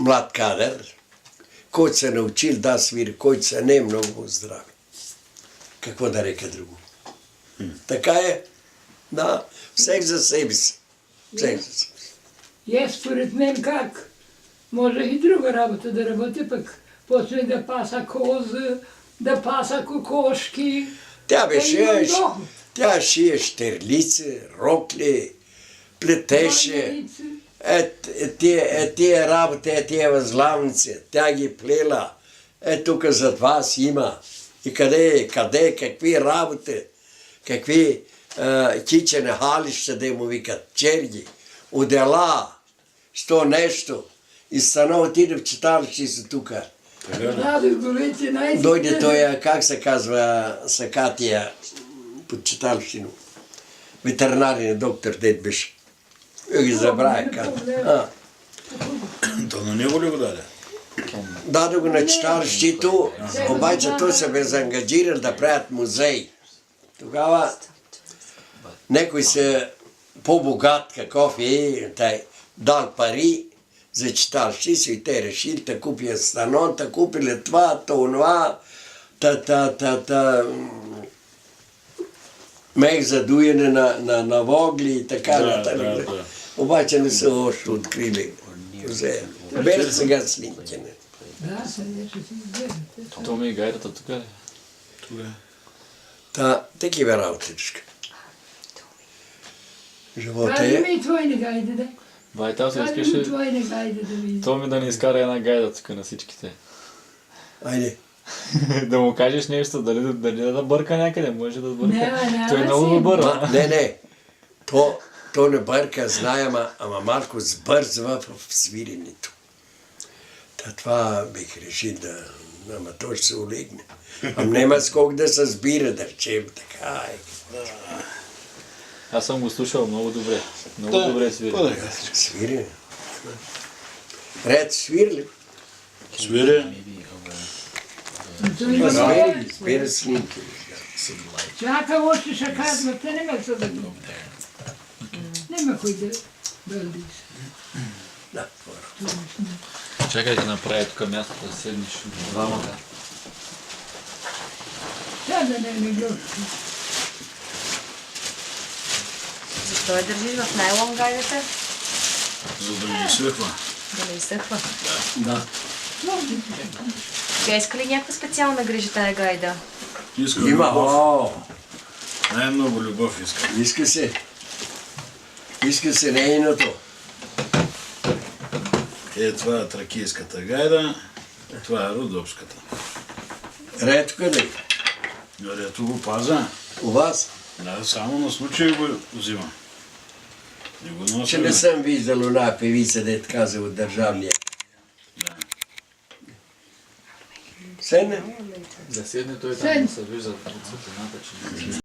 млад кадър, който се научил да свири, който се не е много здрави. Какво да река друго? Така е, да, всех за себе си. Всех за себе си. И според мен как? Може и друга работа да работи, пък почне да паса кози, да паса кокошки. Тя шие щерлици, рокли, плетеше. Тия работи, тия възглавници, тя ги плела. Тук зад вас има. И къде, какви работи, какви кичени халища, да му викат, черги, удела, сто нещо. И стана отиде в читалище и са тук. Дойде той, как се казва, Сакатия, под читалището. Ветеринарен доктор, дед беше. Ги забравя, казва. То на него ли го даде? Даде го на читалището, обаче той се бе заангажирал да правят музей. Тогава некой се по-богат, каков е, дал пари за читалище си и те решили да купят станон, да купили това, онова, мех за дуене на вогли и така нататък. Обаче не са още открили музея. Беше сега снимкане. Да, сега ще си вземете. Томи и гайдата тук ли? Такива работичка. Живота Кажи е. ми и твойни гайди, да. Байтал се Кажи ми искаше твойни гайди да видим. Томи да ни изкара една гайда тук на всичките. Айде. Да му кажеш нещо, дали да бърка някъде, може да бърка. Няма Той е да много си. добър. Не. То не бърка, знае, ама малко сбързва в свиренето. Това бих решил да... Ама той ще се олегне. Ама няма скок да се сбира, да речем така. Аз съм го слушал много добре. Много добре свири. Свири. Ред свирли. Свири. Спира снимки. Чака още ще казват, те не ме са да го. Нема кой да бълдиш. Да, Чакай да направя тук място да седнеш двамата. Тя да не ми глъвки. Защо я държиш в найлон гайдата? За да не изсъхва. Да не изсъхва. да. Тя иска ли някаква специална грижа тая гайда? Иска Има. любов. Най-много любов иска. Иска се нейното. Това е тракийската гайда, това е родопската. Ред къде? Рето го паза. У вас? Да, само на случай го взима. Не го носи. Че не съм виждал една певица, дет каза от държавния. Да. Седне? Да седне той там да се вижда от светлината, че